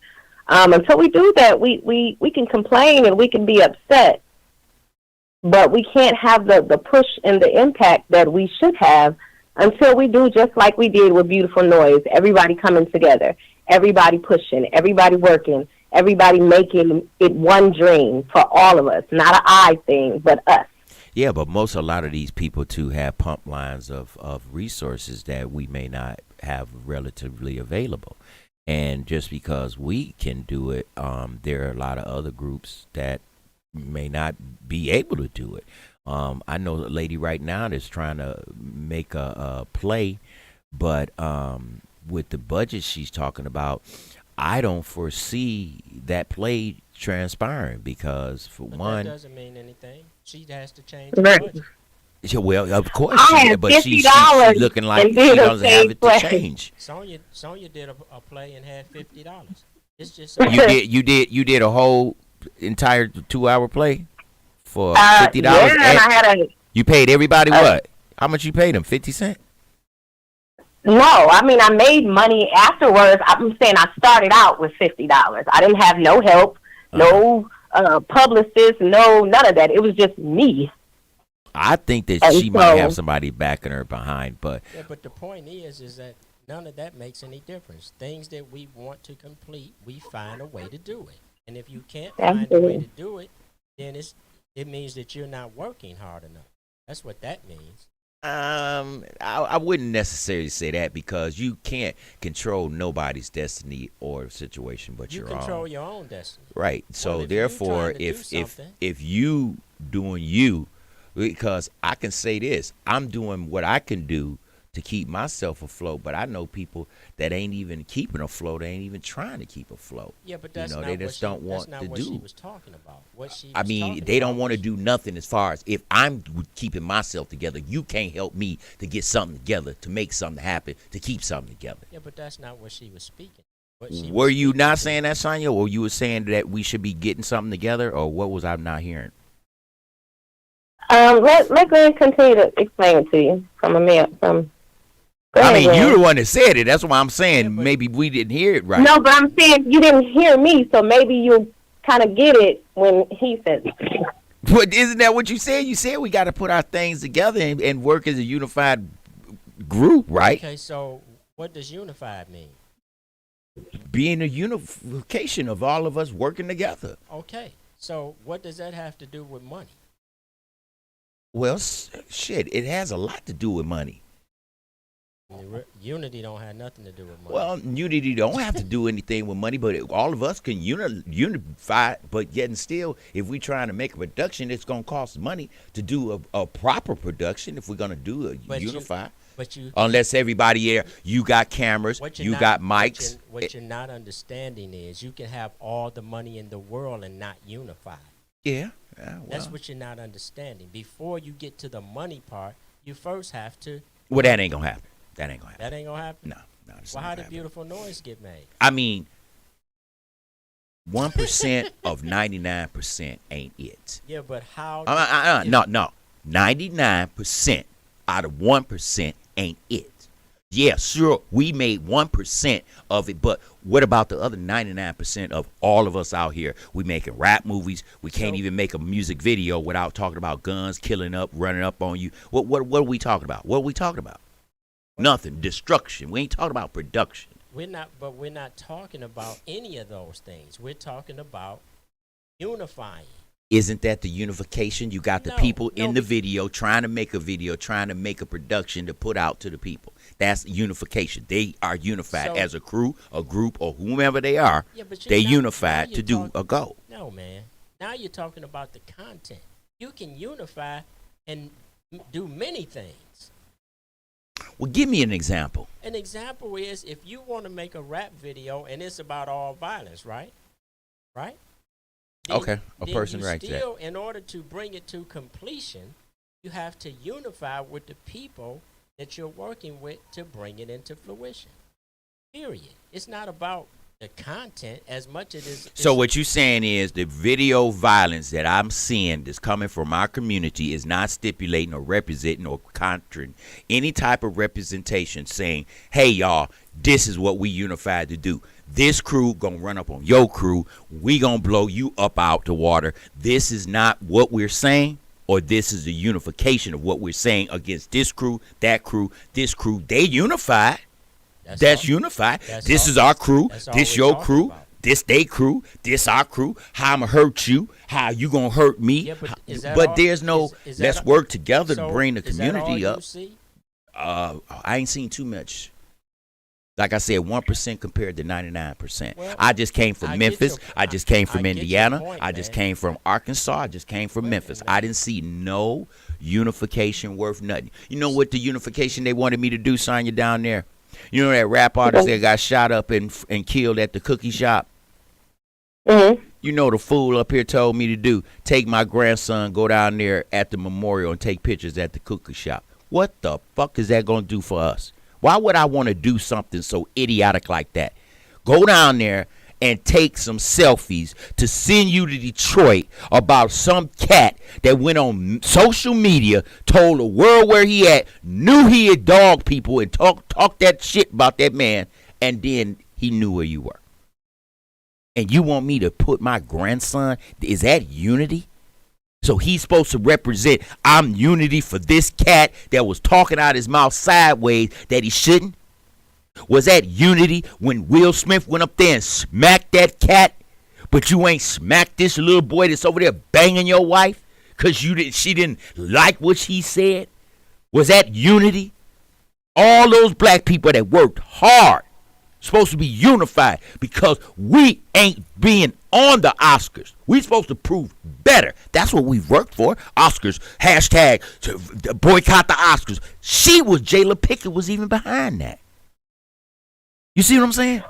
until we do that, we can complain and we can be upset, but we can't have the push and the impact that we should have until we do just like we did with Beautiful Noise. Everybody coming together, everybody pushing, everybody working, everybody making it one dream for all of us, not an I thing, but us. Yeah, but a lot of these people, too, have pump lines of resources that we may not have relatively available. And just because we can do it, there are a lot of other groups that may not be able to do it. I know a lady right now that's trying to make a play, but with the budget she's talking about, I don't foresee that play transpiring because, for one, that doesn't mean anything. She has to change the budget. Yeah, well, of course, but she's looking like she doesn't have it to change. Sonya did a play and had $50. It's just you did a whole entire 2-hour play for $50. Yeah, and I had You paid everybody what? How much you paid them? 50 cents? No, I mean, I made money afterwards. I'm saying I started out with $50. I didn't have no help, no publicist, none of that. It was just me. I think that And she might have somebody backing her behind, but Yeah, but the point is that none of that makes any difference. Things that we want to complete, we find a way to do it. And if you can't find a way to do it, then it means that you're not working hard enough. That's what that means. I wouldn't necessarily say that because you can't control nobody's destiny or situation but your own. You control your own destiny. Right. So if therefore, if you doing you, because I can say this, I'm doing what I can do to keep myself afloat, but I know people that ain't even keeping afloat, they ain't even trying to keep afloat. Yeah, but that's not they just don't want to what do. she was talking about. I mean, they don't want to do nothing as far as if I'm keeping myself together, you can't help me to get something together, to make something happen, to keep something together. Yeah, but that's not what she was speaking. Were you not saying that, Sonya, or you were saying that we should be getting something together, or what was I not hearing? Let Glenn continue to explain it to you I mean, you're the one that said it. That's why I'm saying maybe we didn't hear it right. No, but I'm saying you didn't hear me, so maybe you'll kind of get it when he says it. But isn't that what you said? You said we got to put our things together and work as a unified group, right? Okay, so what does unified mean? Being a unification of all of us working together. Okay, so what does that have to do with money? Well, shit, it has a lot to do with money. Unity don't have nothing to do with money. Well, unity don't have to do anything with money, but all of us can unify. But yet and still, if we're trying to make a production, it's going to cost money to do a proper production. If we're going to do a unify, unless everybody here, you got cameras, you got mics. What you're not understanding is you can have all the money in the world and not unify. Yeah. That's what you're not understanding. Before you get to the money part, you first have to. Well, that ain't gonna happen. That ain't gonna happen. That ain't gonna happen. No. Well, how did Beautiful Noise get made? I mean, 1% of 99% ain't it. Yeah, but how? No. 99% out of 1% ain't it. Yeah, sure, we made 1% of it, but what about the other 99% of all of us out here? We making rap movies. We can't even make a music video without talking about guns, killing up, running up on you. What are we talking about? What are we talking about? Nothing. Destruction. We ain't talking about production. We're not talking about any of those things. We're talking about unifying. Isn't that the unification? You got the people in the video trying to make a video, trying to make a production to put out to the people. That's unification. They are unified as a crew, a group, or whomever they are. Yeah, they unified to do a goal. No, man. Now you're talking about the content. You can unify and do many things. Well, give me an example. An example is if you want to make a rap video and it's about all violence, right? Right? Okay, a person writes that. Still, in order to bring it to completion, you have to unify with the people that you're working with to bring it into fruition. Period. It's not about the content as much as it is. So what you're saying is the video violence that I'm seeing that's coming from our community is not stipulating or representing or countering any type of representation saying, hey, y'all, this is what we unified to do. This crew gonna run up on your crew. We gonna blow you up out the water. This is not what we're saying, or this is the unification of what we're saying against this crew, that crew, this crew. They unified. That's unified. This is our crew. This your crew. This they crew. This our crew. How I'ma hurt you. How you gonna hurt me. Yeah, but there's no let's work together to bring the is that community all up. You see? I ain't seen too much. Like I said, 1% compared to 99%. Well, I just came from Memphis. I just came from Indiana. Point, I just came from Arkansas. I just came from Memphis. I didn't see no unification worth nothing. You know what the unification they wanted me to do, Sonya, down there? You know that rap artist that got shot up and killed at the cookie shop? Mm-hmm. You know the fool up here told me to do, take my grandson, go down there at the memorial and take pictures at the cookie shop. What the fuck is that going to do for us? Why would I want to do something so idiotic like that? Go down there and take some selfies to send you to Detroit about some cat that went on social media, told the world where he at, knew he had dogged people and talked that shit about that man, and then he knew where you were. And you want me to put my grandson, is that unity? So he's supposed to represent, I'm unity for this cat that was talking out his mouth sideways that he shouldn't? Was that unity when Will Smith went up there and smacked that cat, but you ain't smacked this little boy that's over there banging your wife because she didn't like what she said? Was that unity? All those black people that worked hard supposed to be unified because we ain't being on the Oscars. We supposed to prove better. That's what we've worked for. Oscars, hashtag boycott the Oscars. Jayla Pickett was even behind that. You see what I'm saying?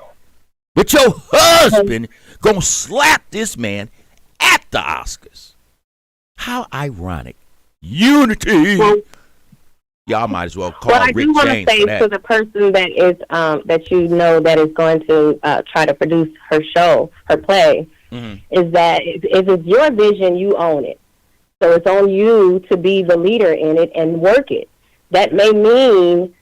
But your husband gonna slap this man at the Oscars. How ironic. Unity. Well, y'all might as well call what I Rick do want to James say for that. to the person that is that you know that is going to try to produce her show, her play, is that if it's your vision, you own it. So it's on you to be the leader in it and work it. That may mean,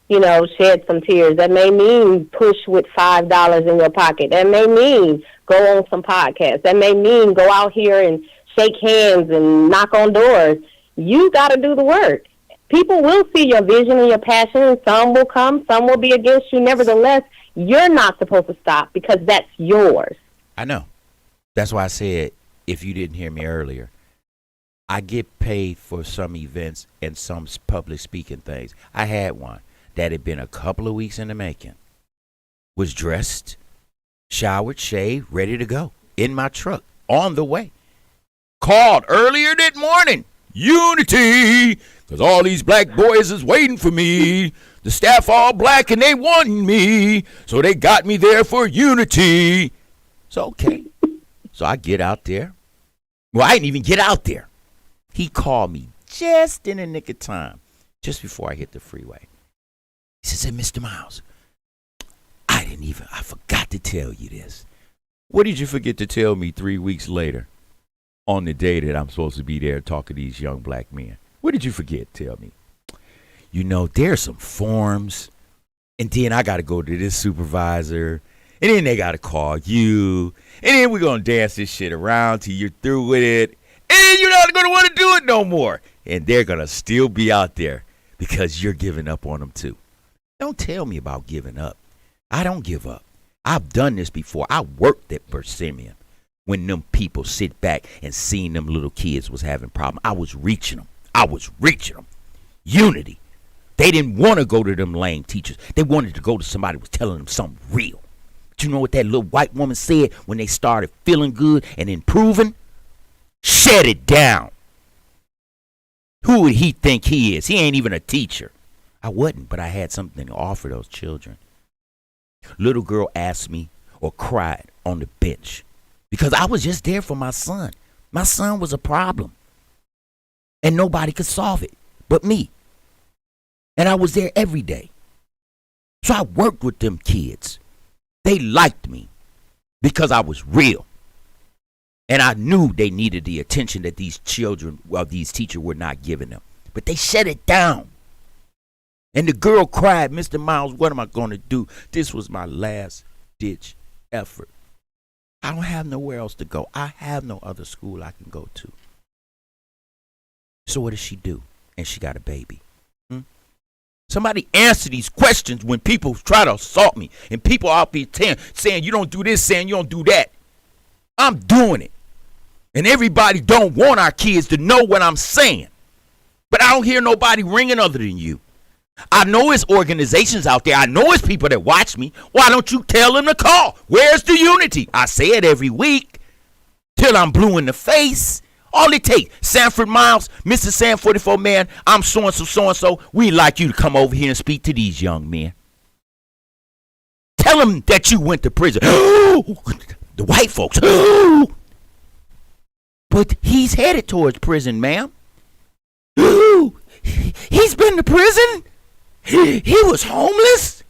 shed some tears. That may mean push with $5 in your pocket. That may mean go on some podcasts. That may mean go out here and shake hands and knock on doors. You got to do the work. People will see your vision and your passion, and some will come, some will be against you. Nevertheless, you're not supposed to stop because that's yours. I know. That's why I said, if you didn't hear me earlier, I get paid for some events and some public speaking things. I had one that had been a couple of weeks in the making. Was dressed, showered, shaved, ready to go in my truck on the way. Called earlier that morning. Unity, because all these black boys is waiting for me. The staff all black and they wanting me, so they got me there for unity. So okay. So I get out there. Well, I didn't even get out there. He called me just in the nick of time, just before I hit the freeway. He said, Mr. Miles, I forgot to tell you this. What did you forget to tell me 3 weeks later on the day that I'm supposed to be there talking to these young black men? What did you forget? Tell me. There's some forms, and then I got to go to this supervisor, and then they got to call you, and then we're going to dance this shit around till you're through with it, and then you're not going to want to do it no more. And they're going to still be out there because you're giving up on them too. Don't tell me about giving up. I don't give up. I've done this before. I worked at Persimmon when them people sit back and seen them little kids was having problems. I was reaching them. Unity. They didn't want to go to them lame teachers. They wanted to go to somebody who was telling them something real. But you know what that little white woman said when they started feeling good and improving? Shut it down. Who would he think he is? He ain't even a teacher. I wasn't, but I had something to offer those children. Little girl asked me or cried on the bench because I was just there for my son. My son was a problem, and nobody could solve it but me. And I was there every day. So I worked with them kids. They liked me because I was real. And I knew they needed the attention that these teachers were not giving them. But they shut it down. And the girl cried, Mr. Miles, what am I going to do? This was my last ditch effort. I don't have nowhere else to go. I have no other school I can go to. So what does she do? And she got a baby. Somebody answer these questions when people try to assault me. And people out there saying you don't do this, saying you don't do that. I'm doing it. And everybody don't want our kids to know what I'm saying. But I don't hear nobody ringing other than you. I know it's organizations out there. I know it's people that watch me. Why don't you tell them to call? Where's the unity? I say it every week till I'm blue in the face. All it takes, Sanford Miles, Mr. Sam 44 man, I'm so-and-so. We'd like you to come over here and speak to these young men. Tell them that you went to prison. The white folks. But he's headed towards prison, ma'am. He's been to prison? He was homeless?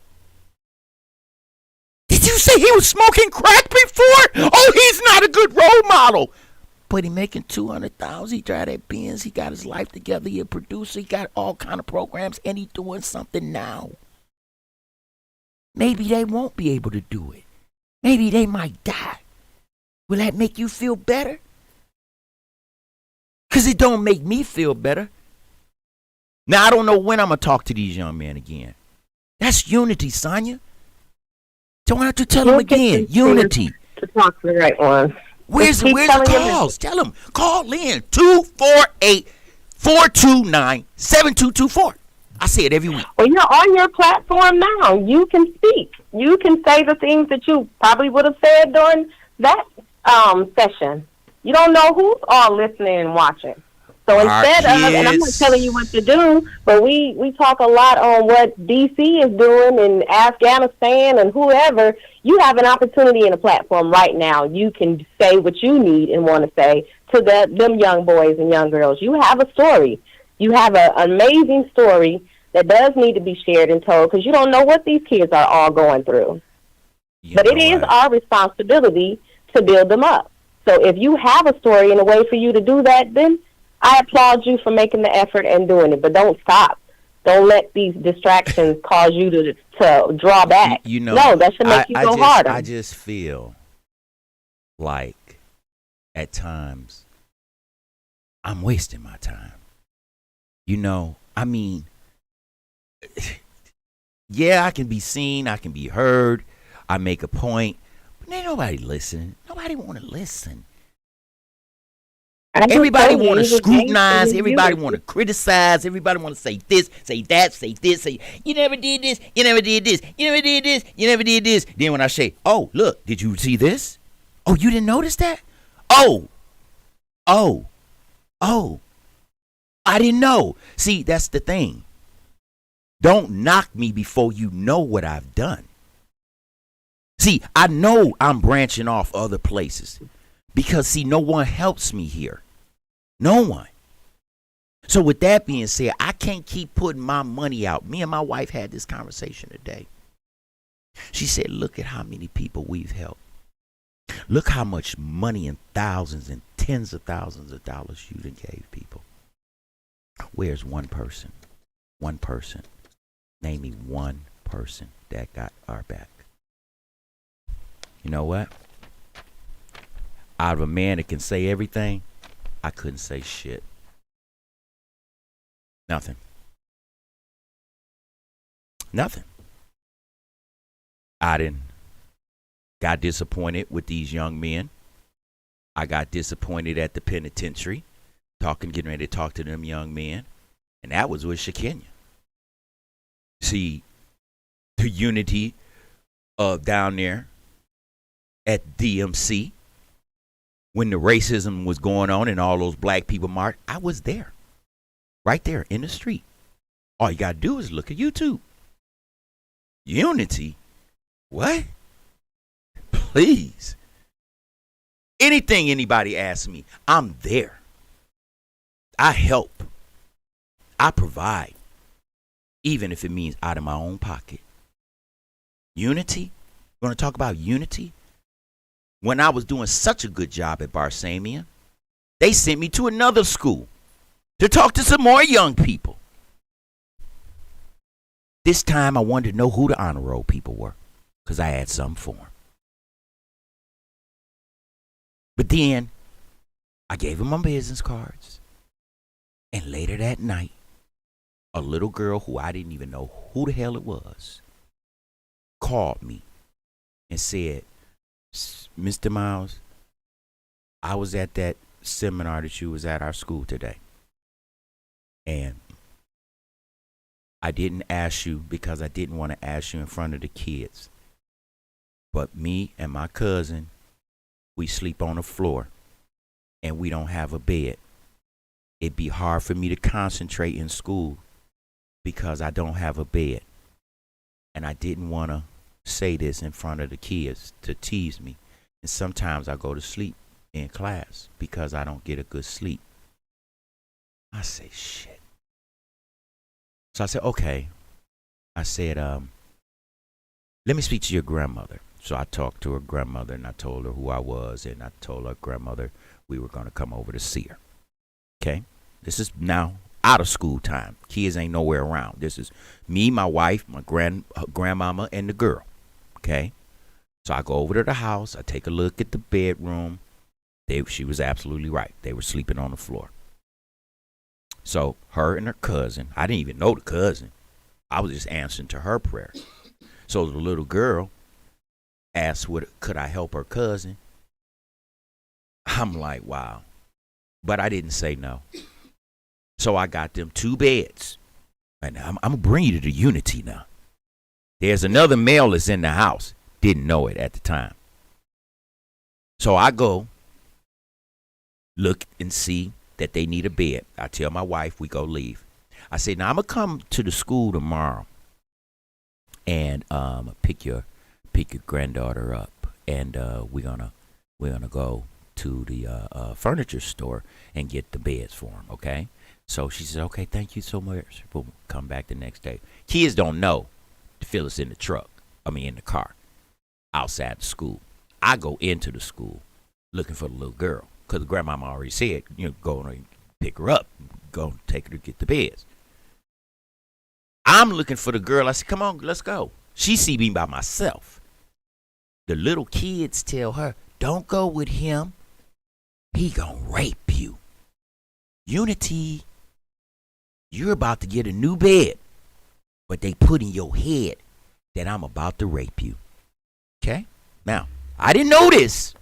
Did you say he was smoking crack before? Oh, he's not a good role model. But he making 200,000. He drive that Benz. He got his life together. He a producer. He got all kind of programs, and he doing something now. Maybe they won't be able to do it. Maybe they might die. Will that make you feel better? Because it don't make me feel better. Now, I don't know when I'm going to talk to these young men again. That's unity, Sonya. So why don't you tell them again? Unity. To talk to the right one. Where's the calls? Tell them. Call in 248-429-7224. I say it every week. Well, you're on your platform now. You can speak. You can say the things that you probably would have said during that session. You don't know who's all listening and watching. So instead of, and I'm not telling you what to do, but we talk a lot on what D.C. is doing in Afghanistan and whoever. You have an opportunity and a platform right now. You can say what you need and want to say to them young boys and young girls. You have a story. You have an amazing story that does need to be shared and told, because you don't know what these kids are all going through. But it is our responsibility to build them up. So if you have a story and a way for you to do that, then I applaud you for making the effort and doing it. But don't stop. Don't let these distractions cause you to draw back. You know, no, that should make you go harder. I just feel like at times I'm wasting my time. You know, I mean, yeah, I can be seen, I can be heard, I make a point, but ain't nobody listening. Nobody want to listen. Everybody want to scrutinize. Everybody want to criticize. Everybody want to say this, say that, say this, say you never did this, you never did this, you never did this, you never did this. Then when I say, oh, look, did you see this? Oh, you didn't notice that? Oh, I didn't know. See, that's the thing. Don't knock me before you know what I've done. See, I know I'm branching off other places because, see, no one helps me here. No one. So with that being said, I can't keep putting my money out. Me and my wife had this conversation today. She said, look at how many people we've helped. Look how much money in thousands and tens of thousands of dollars you done gave people. Where's one person? One person. Name me one person that got our back. You know what? Out of a man that can say everything, I couldn't say shit. Nothing. Nothing. I got disappointed with these young men. I got disappointed at the penitentiary, getting ready to talk to them young men. And that was with Shakenya. See, the unity of down there at DMC, when the racism was going on and all those black people marched, I was there. Right there in the street. All you got to do is look at YouTube. Unity? What? Please. Anything anybody asks me, I'm there. I help. I provide. Even if it means out of my own pocket. Unity? You want to talk about unity? When I was doing such a good job at Barsamian, they sent me to another school to talk to some more young people. This time I wanted to know who the honor roll people were, because I had something for them. But then I gave them my business cards. And later that night, a little girl who I didn't even know who the hell it was called me and said, Mr. Miles, I was at that seminar that you was at our school today. And I didn't ask you because I didn't want to ask you in front of the kids. But me and my cousin, we sleep on the floor and we don't have a bed. It'd be hard for me to concentrate in school because I don't have a bed. And I didn't want to say this in front of the kids to tease me. And sometimes I go to sleep in class because I don't get a good sleep. I say, shit. So I said, okay. I said, let me speak to your grandmother. So I talked to her grandmother and I told her who I was, and I told her grandmother we were going to come over to see her. Okay? This is now out of school time. Kids ain't nowhere around. This is me, my wife, my grandmama, and the girl. Okay? So I go over to the house. I take a look at the bedroom. She was absolutely right. They were sleeping on the floor. So her and her cousin, I didn't even know the cousin. I was just answering to her prayers. So the little girl asked, could I help her cousin? I'm like, wow. But I didn't say no. So I got them 2 beds. And I'm going to bring you to the unity now. There's another male that's in the house. Didn't know it at the time. So I go look and see that they need a bed. I tell my wife we go leave. I say, now I'm going to come to the school tomorrow and pick your granddaughter up, and we're gonna go to the furniture store and get the beds for him. Okay? So she said, okay, thank you so much. We'll come back the next day. Kids don't know to fill us in the truck. In the car outside the school. I go into the school looking for the little girl because the grandmama already said, go and pick her up, go and take her to get the beds. I'm looking for the girl. I said, come on, let's go. She see me by myself. The little kids tell her, don't go with him. He gonna rape you. Unity, you're about to get a new bed, but they put in your head that I'm about to rape you. Okay? Now, I didn't know this.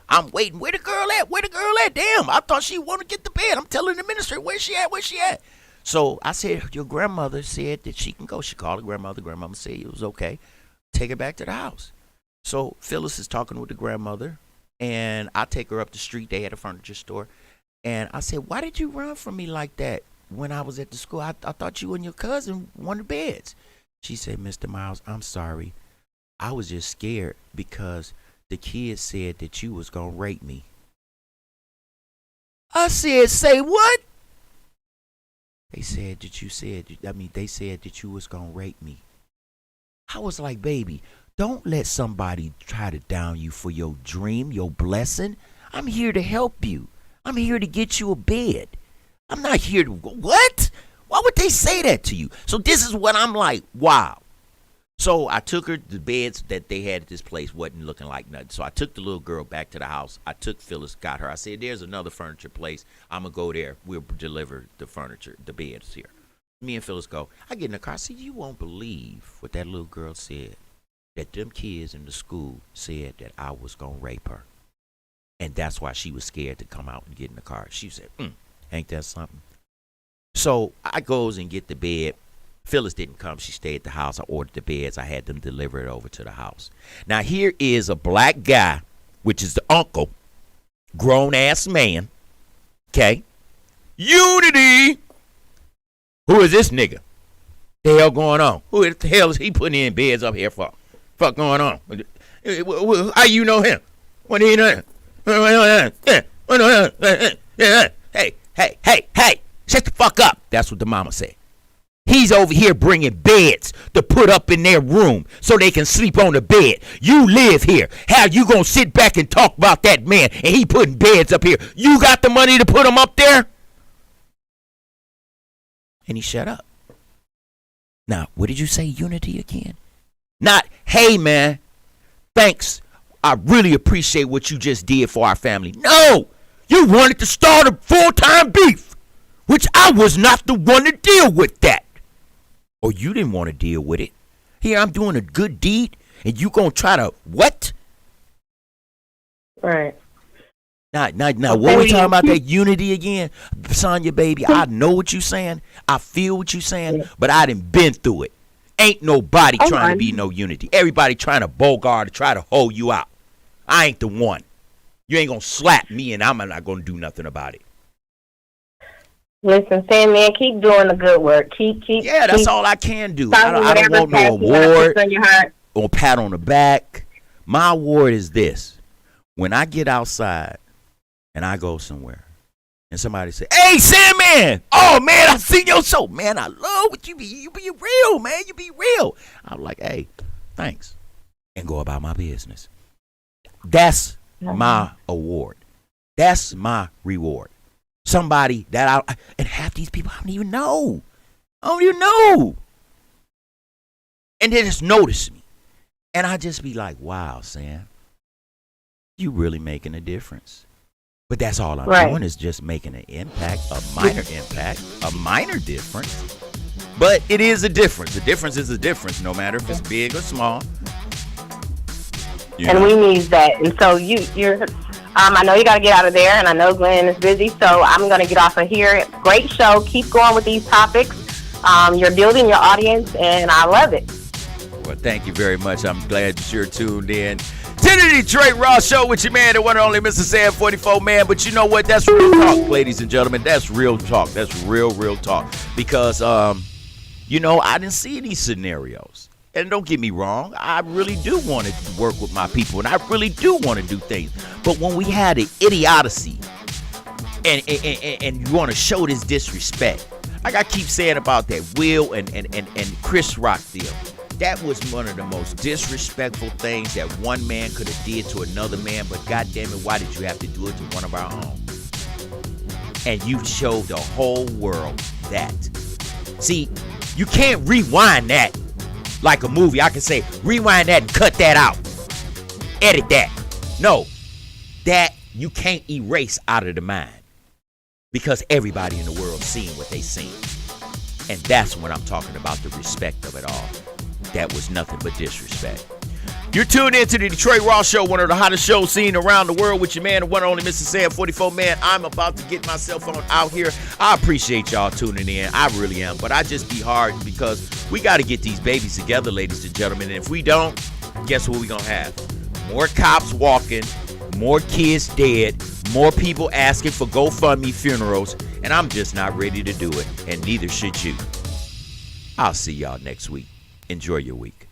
I'm waiting. Where the girl at? Damn, I thought she wanted to get the bed. I'm telling the administrator, where's she at? So I said, your grandmother said that she can go. She called the grandmother. Grandmama said it was okay. Take her back to the house. So Phyllis is talking with the grandmother, and I take her up the street. They had a furniture store. And I said, why did you run from me like that when I was at the school? I thought you and your cousin wanted beds. She said, Mr. Miles, I'm sorry. I was just scared because the kids said that you was going to rape me. I said, say what? They said that you was going to rape me. I was like, baby, don't let somebody try to down you for your dream, your blessing. I'm here to help you. I'm here to get you a bed. I'm not here to, what? Why would they say that to you? So this is what I'm like, wow. So I took her, the beds that they had at this place wasn't looking like nothing. So I took the little girl back to the house. I took Phyllis, got her. I said, there's another furniture place. I'm going to go there. We'll deliver the furniture, the beds here. Me and Phyllis go. I get in the car. I said, you won't believe what that little girl said. That them kids in the school said that I was going to rape her. And that's why she was scared to come out and get in the car. She said, ain't that something? So I goes and get the bed. Phyllis didn't come. She stayed at the house. I ordered the beds. I had them deliver it over to the house. Now, here is a black guy, which is the uncle, grown-ass man, okay? Unity! Who is this nigga? The hell going on? Who the hell is he putting in beds up here for? Fuck going on? How you know him? What do you know him? Hey, shut the fuck up. That's what the mama said. He's over here bringing beds to put up in their room so they can sleep on the bed. You live here. How you gonna sit back and talk about that man and he putting beds up here? You got the money to put them up there? And he shut up. Now, what did you say, Unity again? Not, hey man, thanks. I really appreciate what you just did for our family. No, you wanted to start a full-time beef, which I was not the one to deal with that. Or you didn't want to deal with it. Here, I'm doing a good deed, and you gonna try to what? Right. Now, what we talking about that unity again? Sonya, baby, I know what you saying. I feel what you saying, but I done been through it. Ain't nobody trying to be no unity. Everybody trying to bogart to try to hold you out. I ain't the one. You ain't gonna slap me, and I'm not gonna do nothing about it. Listen, Sandman, keep doing the good work. Yeah, that's all I can do. I don't want no award or pat on the back. My award is this. When I get outside and I go somewhere and somebody say, hey, Sandman, oh, man, I seen your show. Man, I love what you be real, man. You be real. I'm like, hey, thanks. and go about my business. That's my award. That's my reward. Somebody that and half these people I don't even know. And they just notice me. And I just be like, wow, Sam, you really making a difference. But that's all I'm doing is just making an impact, a minor impact, a minor difference. But it is a difference. The difference is a difference, no matter if it's big or small. And we need that. And so you're I know you got to get out of there, and I know Glenn is busy, so I'm going to get off of here. Great show. Keep going with these topics. You're building your audience, and I love it. Well, thank you very much. I'm glad you're tuned in to the Detroit Raw Show with your man, the one and only Mr. Sam 44 Man. But you know what? That's real talk, ladies and gentlemen. That's real talk. That's real talk. Because, I didn't see these scenarios. And don't get me wrong, I really do want to work with my people, and I really do want to do things. But when we had an idiocy, and you want to show this disrespect, like I keep saying about that Will and Chris Rock deal, that was one of the most disrespectful things that one man could have did to another man. But goddamn it, why did you have to do it to one of our own? And you showed the whole world that. See, you can't rewind that. Like a movie, I can say, rewind that and cut that out. Edit that. No, that you can't erase out of the mind. Because everybody in the world seen what they seen. And that's when I'm talking about the respect of it all. That was nothing but disrespect. You're tuned in to the Detroit Raw Show, one of the hottest shows seen around the world with your man, the one and only Mr. Sam 44 Man. I'm about to get myself on out here. I appreciate y'all tuning in. I really am. But I just be hard because we got to get these babies together, ladies and gentlemen. And if we don't, guess what we're going to have? More cops walking, more kids dead, more people asking for GoFundMe funerals. And I'm just not ready to do it. And neither should you. I'll see y'all next week. Enjoy your week.